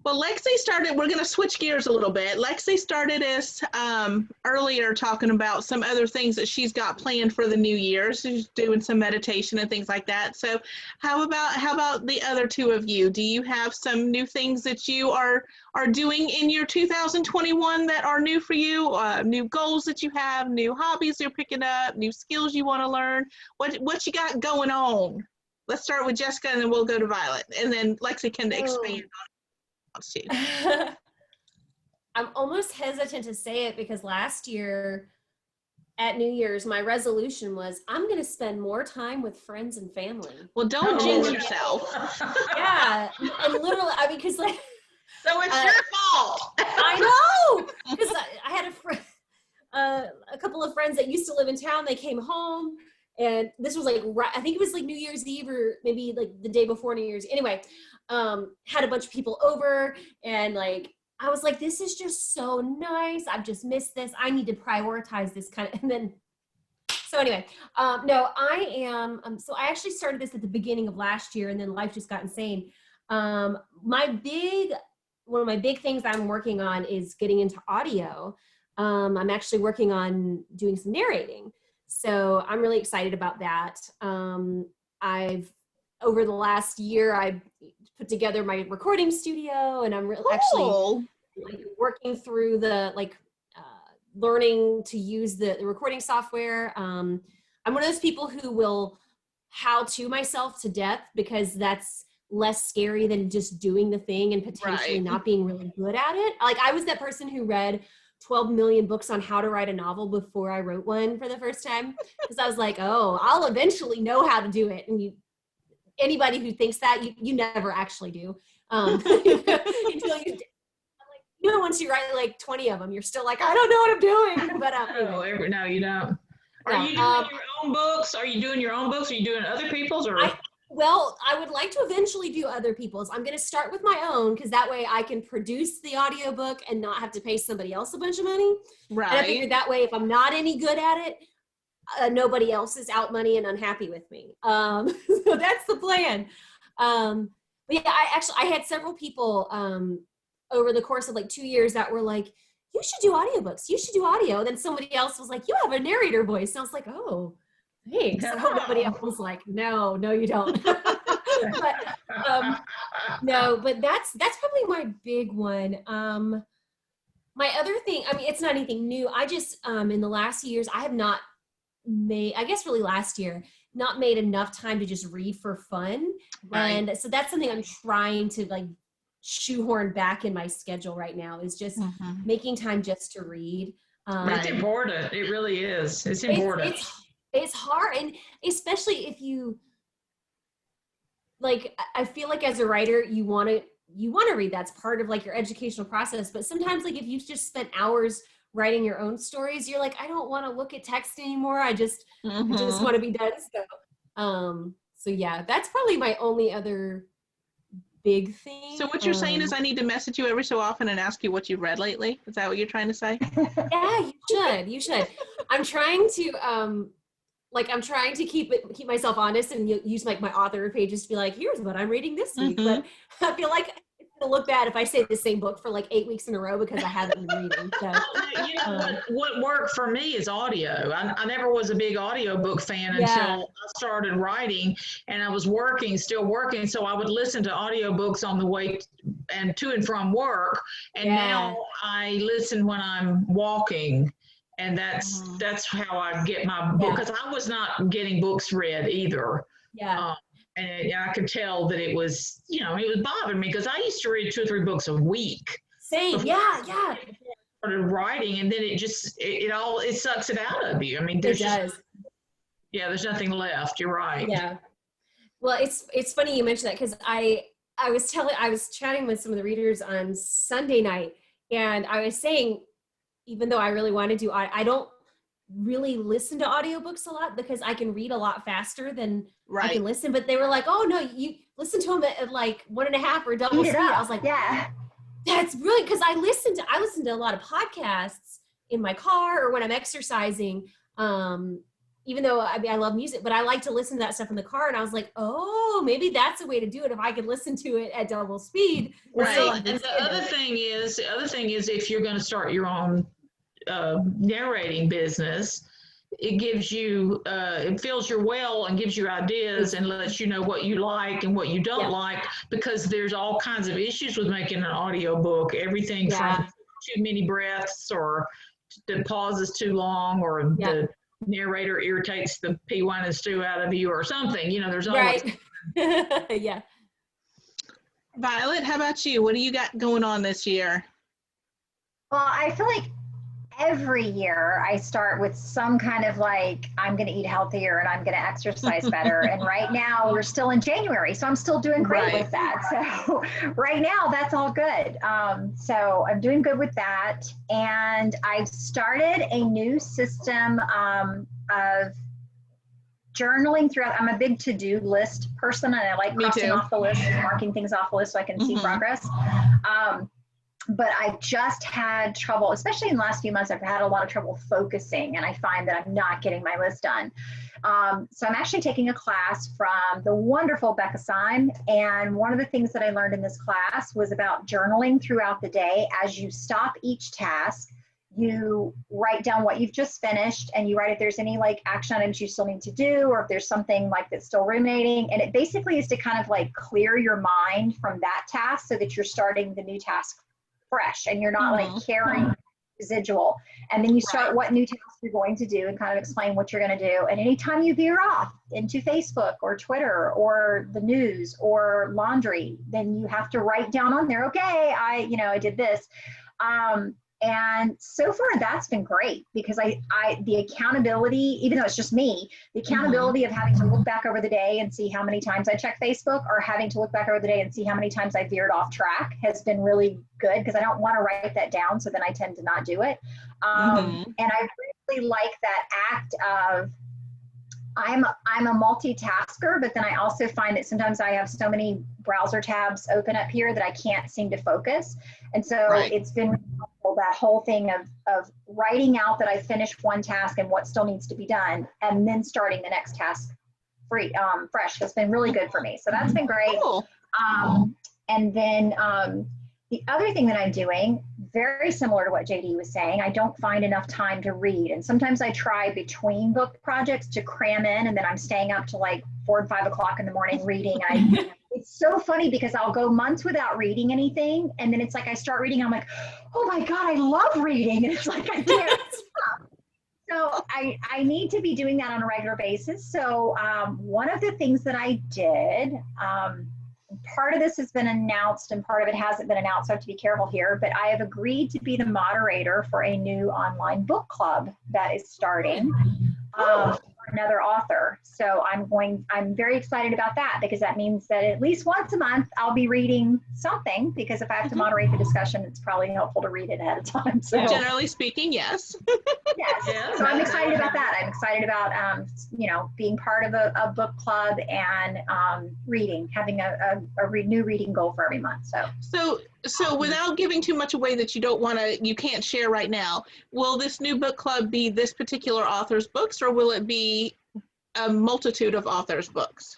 Well, Lexi started, we're going to switch gears a little bit. Lexi started us earlier talking about some other things that she's got planned for the new year. She's doing some meditation and things like that. So how about the other two of you? Do you have some new things that you are doing in your 2021 that are new for you? New goals that you have, new hobbies you're picking up, new skills you want to learn? What you got going on? Let's start with Jessica, and then we'll go to Violet, and then Lexi can expand on it.
I'm almost hesitant to say it because last year at New Year's, my resolution was I'm going to spend more time with friends and family.
Well, don't jinx yourself.
Yeah, and literally, I mean, because like,
so it's your fault.
I know, because I had a couple of friends that used to live in town. They came home, and this was like I think it was like New Year's Eve or maybe like the day before New Year's. Anyway. Had a bunch of people over, and like I was like, this is just so nice. I've just missed this. I need to prioritize this kind of, and then so anyway, no, I am so I actually started this at the beginning of last year, and then life just got insane. One of my big things I'm working on is getting into audio. I'm actually working on doing some narrating, so I'm really excited about that. Over the last year, I put together my recording studio, and I'm actually like working through the learning to use the recording software. I'm one of those people who will how-to myself to death because that's less scary than just doing the thing and potentially not being really good at it. Like I was that person who read 12 million books on how to write a novel before I wrote one for the first time because I was like, oh, I'll eventually know how to do it. And anybody who thinks that, you never actually do. Until once you write like 20 of them, you're still like, I don't know what I'm doing. But anyway.
No, you don't. Are you doing your own books? Are you doing your own books? Are you doing other people's? Or
I would like to eventually do other people's. I'm going to start with my own because that way I can produce the audiobook and not have to pay somebody else a bunch of money. Right. And I figured that way, if I'm not any good at it, nobody else is out money and unhappy with me. So that's the plan. But yeah, I had several people over the course of like 2 years that were like, you should do audiobooks. You should do audio. And then somebody else was like, you have a narrator voice. And I was like, oh, thanks. I hope nobody else was like, no, you don't. But that's probably my big one. My other thing, I mean, it's not anything new. I just, in the last years, I have not made, I guess really last year, not made enough time to just read for fun. Right. And so that's something I'm trying to like shoehorn back in my schedule right now is just making time just to read.
It's important. It really is. It's important.
It's hard. And especially if you like, I feel like as a writer, you want to read. That's part of like your educational process. But sometimes like if you've just spent hours writing your own stories, you're like, I don't want to look at text anymore. I just want to be done. So yeah, that's probably my only other big thing.
So what you're saying is I need to message you every so often and ask you what you've read lately? Is that what you're trying to say?
Yeah, you should. I'm trying to keep myself honest and use like my author pages to be like, here's what I'm reading this week. But I feel like it's gonna look bad if I say the same book for like 8 weeks in a row because I haven't been reading. So,
what worked for me is audio. I never was a big audiobook fan until I started writing, and I was still working. So I would listen to audiobooks on the way and to and from work. And now I listen when I'm walking. And that's how I get my book, because I was not getting books read either. Yeah. And I could tell that it was bothering me because I used to read 2 or 3 books a week.
Same, yeah.
I started writing, and then it sucks it out of you. I mean, there's just Yeah, there's nothing left. You're right.
Yeah. Well, it's funny you mentioned that, because I was chatting with some of the readers on Sunday night, and I was saying, even though I really want to do, I don't really listen to audiobooks a lot because I can read a lot faster than I can listen. But they were like, "Oh no, you listen to them at like 1.5 or double speed." I was like,
yeah,
that's brilliant, because I listen to a lot of podcasts in my car or when I'm exercising. Even though I love music, but I like to listen to that stuff in the car. And I was like, oh, maybe that's a way to do it if I could listen to it at double speed.
Right. And the other thing is if you're going to start your own narrating business, it gives you, it fills your well and gives you ideas and lets you know what you like and what you don't like, because there's all kinds of issues with making an audiobook. Everything from too many breaths, or the pause is too long, or the narrator irritates the pea, wine, and stew out of you, or something. There's always
yeah.
Violet, how about you? What do you got going on this year?
Well, I feel like every year I start with some kind of like, I'm going to eat healthier and I'm going to exercise better. And right now we're still in January, so I'm still doing great with that. So right now that's all good. So I'm doing good with that. And I've started a new system of journaling throughout. I'm a big to-do list person, and I like crossing off the list and marking things off the list so I can see progress. But I just had trouble, especially in the last few months, I've had a lot of trouble focusing, and I find that I'm not getting my list done. So I'm actually taking a class from the wonderful Becca Syme, and one of the things that I learned in this class was about journaling throughout the day. As you stop each task, you write down what you've just finished, and you write if there's any like action items you still need to do, or if there's something like that's still ruminating. And it basically is to kind of like clear your mind from that task so that you're starting the new task fresh and you're not like carrying residual. And then you start what new task you're going to do and kind of explain what you're going to do. And anytime you veer off into Facebook or Twitter or the news or laundry, then you have to write down on there, okay, I did this. And so far that's been great, because the accountability, even though it's just me, the accountability of having to look back over the day and see how many times I checked Facebook, or having to look back over the day and see how many times I veered off track, has been really good, because I don't want to write that down, so then I tend to not do it. And I really like that act of, I'm a multitasker, but then I also find that sometimes I have so many browser tabs open up here that I can't seem to focus. And so it's been really helpful, that whole thing of writing out that I finished one task and what still needs to be done, and then starting the next task fresh, has been really good for me. So that's been great.
Cool.
And then the other thing that I'm doing, very similar to what JD was saying, I don't find enough time to read. And sometimes I try between book projects to cram in, and then I'm staying up to like 4 and 5 o'clock in the morning reading. It's so funny, because I'll go months without reading anything, and then it's like I start reading, I'm like, oh my God, I love reading. And it's like I can't stop. So I need to be doing that on a regular basis. So one of the things that I did, part of this has been announced and part of it hasn't been announced, so I have to be careful here, but I have agreed to be the moderator for a new online book club that is starting for another author. So I'm very excited about that, because that means that at least once a month I'll be reading something, because if I have to moderate the discussion, it's probably helpful to read it ahead of time. So
generally speaking, yes.
Yes. So I'm excited about that. I'm excited about, being part of a book club and reading, having a new reading goal for every month.
So without giving too much away that you can't share right now, will this new book club be this particular author's books, or will it be a multitude of authors' books?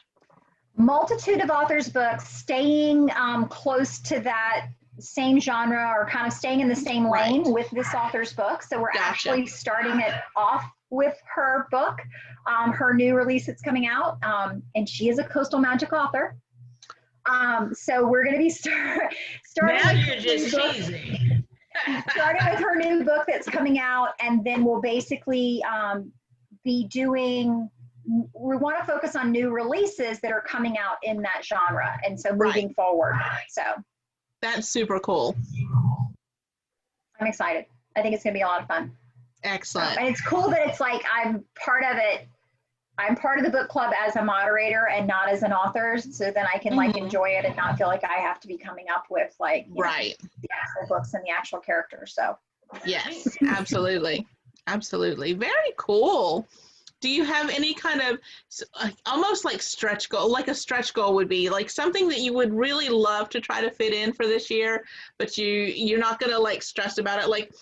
Multitude of authors' books, staying close to that same genre, or kind of staying in the same lane with this author's book. So we're actually starting it off with her book, her new release that's coming out, and she is a coastal magic author. So we're going to be starting.
Now you're just teasing.
Starting with her new book that's coming out, and then we'll basically be doing. We want to focus on new releases that are coming out in that genre, and so moving forward. So
that's super cool.
I'm excited. I think it's going to be a lot of fun.
Excellent.
And it's cool that it's like I'm part of it I'm part of the book club as a moderator and not as an author. So then I can like enjoy it and not feel like I have to be coming up with like
right
the actual books and the actual characters. So
yes, absolutely. Absolutely. Very cool. Do you have any kind of almost like stretch goal, like a stretch goal would be like something that you would really love to try to fit in for this year, but you're not going to like stress about it? Like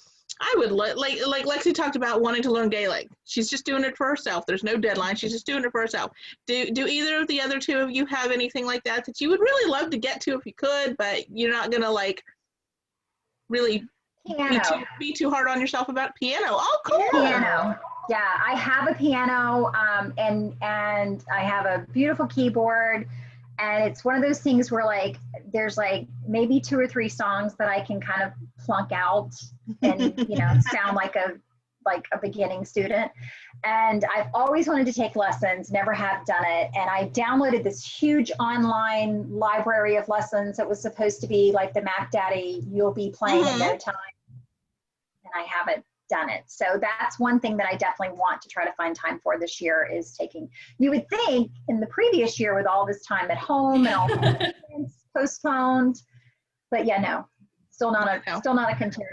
I would like Lexi talked about wanting to learn Gaelic. She's just doing it for herself. There's no deadline. She's just doing it for herself. Do either of the other two of you have anything like that that you would really love to get to if you could, but you're not gonna like really be too hard on yourself about piano? Oh, cool.
Piano. Yeah, I have a piano, and I have a beautiful keyboard. And it's one of those things where like there's like maybe 2 or 3 songs that I can kind of plunk out and sound like a beginning student. And I've always wanted to take lessons, never have done it. And I downloaded this huge online library of lessons that was supposed to be like the Mac Daddy, you'll be playing in no time. And I haven't done it. So that's one thing that I definitely want to try to find time for this year is taking. You would think in the previous year with all this time at home and all the events postponed, but yeah, no, still not a contention.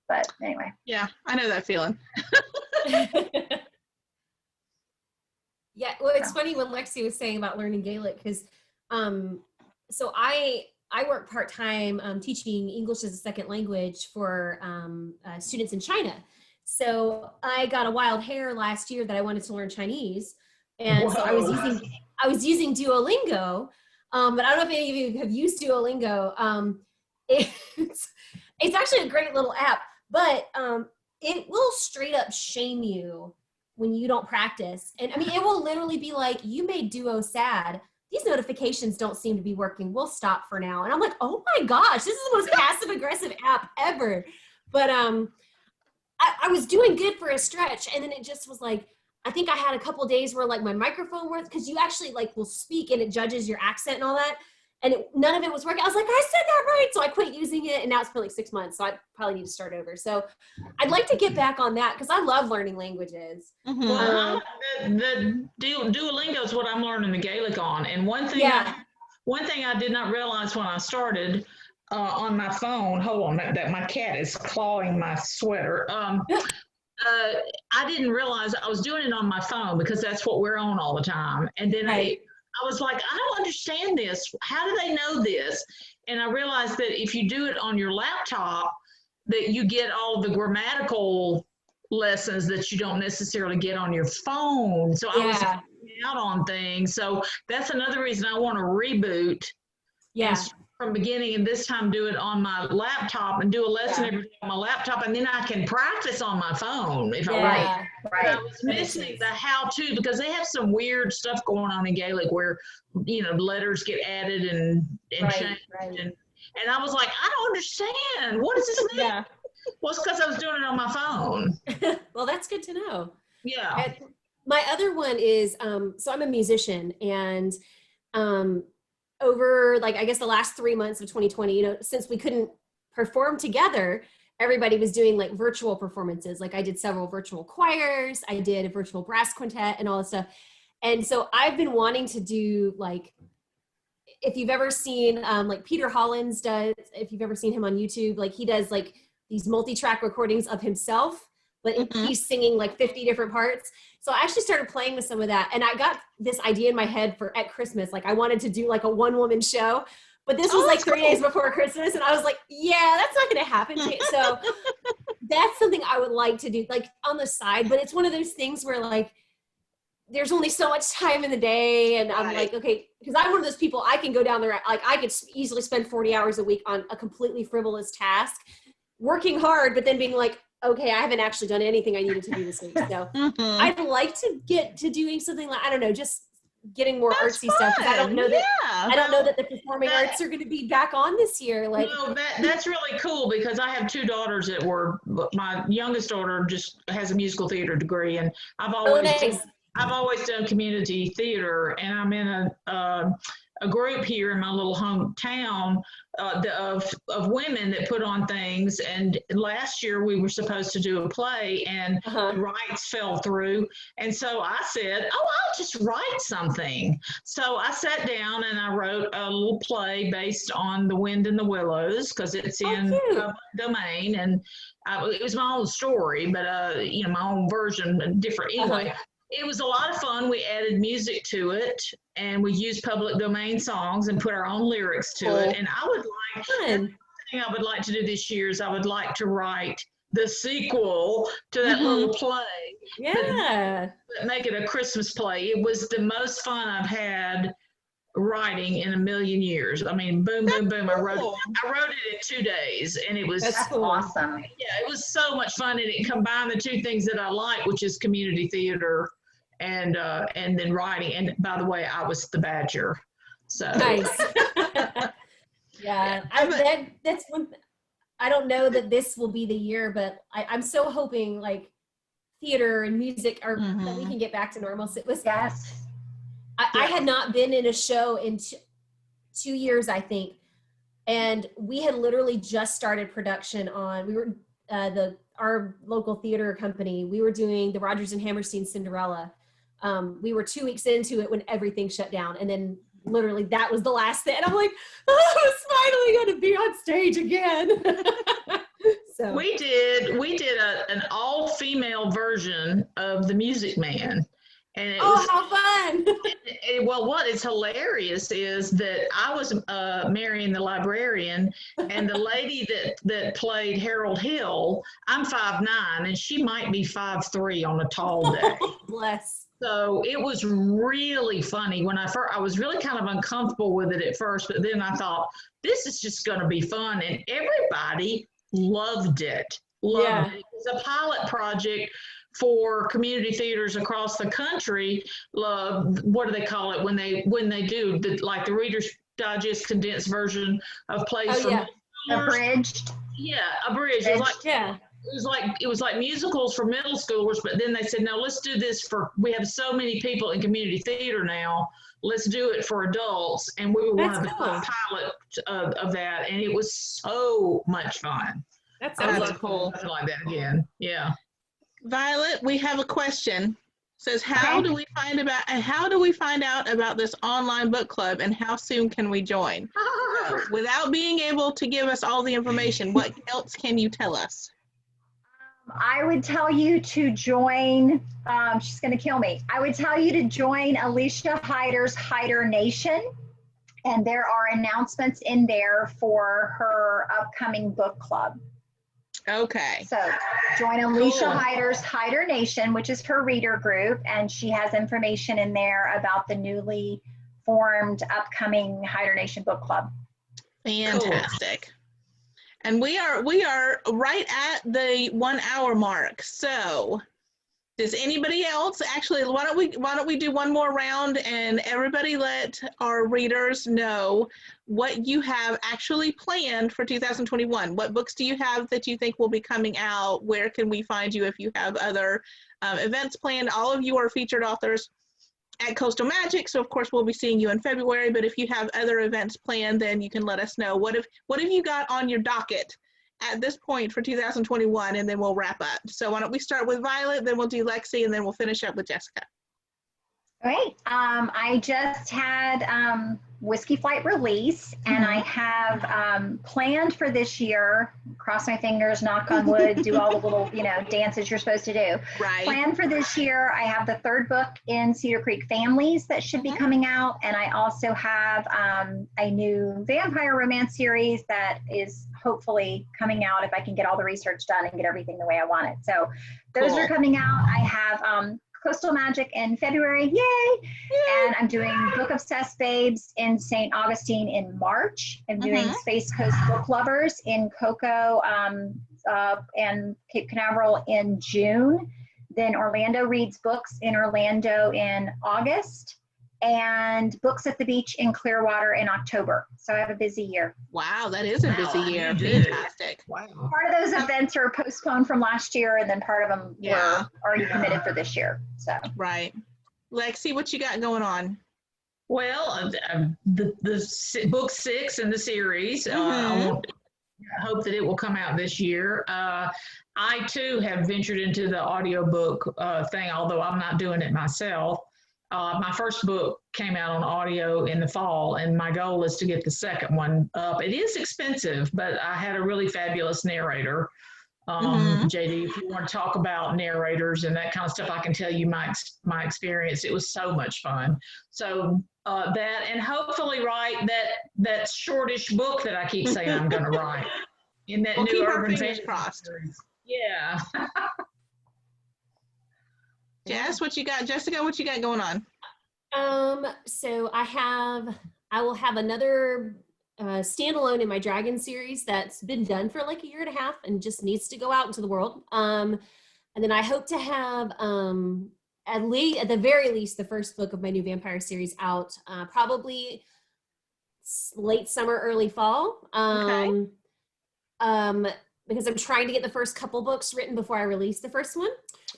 But anyway.
Yeah, I know that feeling.
Yeah, well, it's funny when Lexi was saying about learning Gaelic because, so I work part-time teaching English as a second language for students in China. So I got a wild hair last year that I wanted to learn Chinese. And so I was using Duolingo, but I don't know if any of you have used Duolingo. It's actually a great little app, but it will straight up shame you when you don't practice. And I mean, it will literally be like, you made Duo sad. These notifications don't seem to be working. We'll stop for now. And I'm like, oh my gosh, this is the most passive aggressive app ever. But I was doing good for a stretch. And then it just was like, I think I had a couple days where like my microphone worked because you actually like will speak and it judges your accent and all that. And none of it was working. I was like, I said that right. So I quit using it. And now it's been like 6 months. So I probably need to start over. So I'd like to get back on that because I love learning languages.
Well, the Duolingo is what I'm learning the Gaelic on. And one thing I did not realize when I started on my phone, hold on, that my cat is clawing my sweater. I didn't realize I was doing it on my phone because that's what we're on all the time. And then I was like, I don't understand this. How do they know this? And I realized that if you do it on your laptop, that you get all the grammatical lessons that you don't necessarily get on your phone. So I was out on things. So that's another reason I want to reboot.
Yeah.
From beginning and this time do it on my laptop and do a lesson every day on my laptop, and then I can practice on my phone if I want. Right. I was missing the how-to because they have some weird stuff going on in Gaelic where letters get added and changed and I was like, I don't understand. What does this mean? Yeah. Well, it's because I was doing it on my phone.
Well, that's good to know.
Yeah.
And my other one is so I'm a musician and over like I guess the last 3 months of 2020, since we couldn't perform together, everybody was doing like virtual performances. Like I did several virtual choirs, I did a virtual brass quintet and all this stuff. And so I've been wanting to do like, if you've ever seen like Peter Hollins does, if you've ever seen him on YouTube, like he does like these multi-track recordings of himself, but he's singing like 50 different parts. So I actually started playing with some of that. And I got this idea in my head at Christmas. Like I wanted to do like a one-woman show, but this was like 3 days before Christmas. And I was like, yeah, that's not going to happen. So that's something I would like to do like on the side, but it's one of those things where like, there's only so much time in the day. And I'm like, okay, because I'm one of those people, I can go down there. Like I could easily spend 40 hours a week on a completely frivolous task, working hard, but then being like, okay, I haven't actually done anything I needed to do this week. So I'd like to get to doing something like, I don't know, just getting more artsy stuff. I don't know that I don't know that the performing arts are going to be back on this year. Like,
no, that's really cool because I have 2 daughters that were. My youngest daughter just has a musical theater degree, and I've always I've always done community theater, and I'm in a group here in my little hometown of women that put on things. And last year we were supposed to do a play, and the rights fell through. And so I said, "Oh, I'll just write something." So I sat down and I wrote a little play based on The Wind in the Willows, because it's in public domain, and it was my own story, but my own version, different anyway. It was a lot of fun. We added music to it, and we used public domain songs and put our own lyrics to it. And I would like, the thing I would like to do this year is I would like to write the sequel to that little play.
Yeah.
But make it a Christmas play. It was the most fun I've had writing in a million years. I mean, boom, boom, boom. I wrote it in 2 days, and it was
awesome.
Yeah, it was so much fun, and it combined the two things that I like, which is community theater and then writing. And by the way, I was the Badger. So
nice. Yeah, that's one. I don't know that this will be the year, but I'm so hoping like theater and music are that we can get back to normal. So it was I had not been in a show in 2 years, I think, and we had literally just started production on. We were our local theater company. We were doing the Rodgers and Hammerstein Cinderella. We were 2 weeks into it when everything shut down, and then literally that was the last thing. And I'm like, oh, I was finally going to be on stage again. So
we did an all-female version of The Music Man. And it was,
how fun!
Well, what is hilarious is that I was marrying the librarian, and the lady that played Harold Hill, I'm 5'9", and she might be 5'3" on a tall day.
Bless.
So it was really funny. When I was really kind of uncomfortable with it at first, but then I thought, this is just going to be fun, and everybody loved it. Loved it. It was a pilot project for community theaters across the country. What do they call it when they do the Reader's Digest condensed version of plays from
abridged.
Yeah, abridged. It was like musicals for middle schoolers, but then they said, no, let's do this we have so many people in community theater now, let's do it for adults. And we were one of the pilot of that, and it was so much fun.
That sounds
cool.
Something like that again. Yeah.
Violet, we have a question. It says, how do we find out about this online book club, and how soon can we join? Without being able to give us all the information, what else can you tell us?
I would tell you to join, she's going to kill me. I would tell you to join Alicia Hyder's Hyder Nation, and there are announcements in there for her upcoming book club.
Okay.
So join Alicia Hyder's Hyder Nation, which is her reader group, and she has information in there about the newly formed upcoming Hyder Nation book club.
Fantastic. Cool. And we are right at the 1 hour mark. So does anybody else actually, why don't we do one more round, and everybody let our readers know what you have actually planned for 2021. What books do you have that you think will be coming out? Where can we find you if you have other events planned? All of you are featured authors at Coastal Magic, so of course we'll be seeing you in February, but if you have other events planned, then you can let us know. What have you got on your docket at this point for 2021, and then we'll wrap up. So why don't we start with Violet, then we'll do Lexi, and then we'll finish up with Jessica.
All right. I just had Whiskey Flight release, and I have planned for this year, cross my fingers, knock on wood, do all the little, dances you're supposed to do.
Right.
Plan for this year, I have the 3rd book in Cedar Creek Families that should be coming out, and I also have a new vampire romance series that is hopefully coming out if I can get all the research done and get everything the way I want it. So those are coming out. I have Coastal Magic in February, yay! And I'm doing Book Obsessed Babes in St. Augustine in March. I'm doing Space Coast Book Lovers in Cocoa and Cape Canaveral in June. Then Orlando Reads Books in Orlando in August. And Books at the Beach in Clearwater in October. So I have a busy year.
Wow, that is a busy year. Fantastic.
Wow.
Part of those events are postponed from last year, and then part of them were already committed for this year. So
right. Lexi, what you got going on?
Well, book 6 in the series. I hope that it will come out this year. I too have ventured into the audiobook thing, although I'm not doing it myself. My first book came out on audio in the fall, and my goal is to get the second one up. It is expensive, but I had a really fabulous narrator. JD, if you want to talk about narrators and that kind of stuff, I can tell you my experience. It was so much fun. So that, and hopefully write that shortish book that I keep saying I'm going to write in that
We'll
new
keep our
urban
fingers
fantasy
crossed.
series. Yeah.
Jess, what you got? Jessica, what you got going on?
So I will have another standalone in my Dragon series that's been done for like a year and a half and just needs to go out into the world. And then I hope to have at the very least the first book of my new vampire series out probably late summer, early fall. Because I'm trying to get the first couple books written before I release the first one.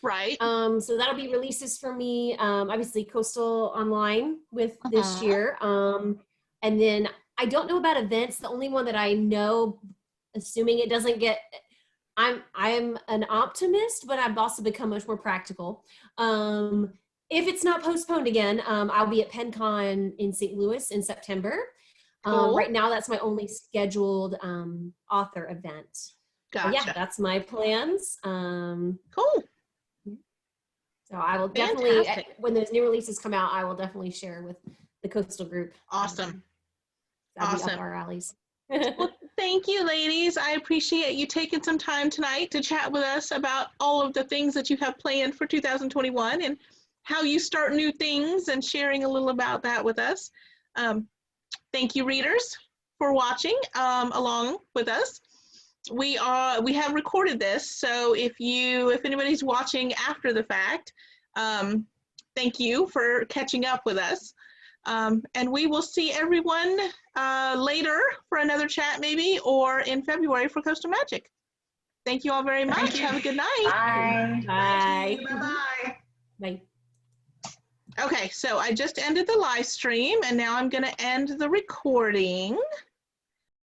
Right.
So that'll be releases for me, obviously Coastal Online with this year. And then I don't know about events. The only one that I know, assuming it doesn't get, I'm an optimist, but I've also become much more practical. If it's not postponed again, I'll be at PennCon in St. Louis in September.
Cool.
Right now, that's my only scheduled author event.
Gotcha.
Yeah, that's my plans.
Cool.
So I will definitely, when those new releases come out, I will definitely share with the Coastal group.
Awesome.
That'll be up our alleys.
Well, thank you, ladies. I appreciate you taking some time tonight to chat with us about all of the things that you have planned for 2021 and how you start new things and sharing a little about that with us. Thank you, readers, for watching along with us. We have recorded this, so if anybody's watching after the fact, thank you for catching up with us. And we will see everyone later for another chat maybe, or in February for Coastal Magic. Thank you all very much. Have a good night.
Bye.
Bye.
Bye-bye.
Bye.
Okay, so I just ended the live stream and now I'm going to end the recording.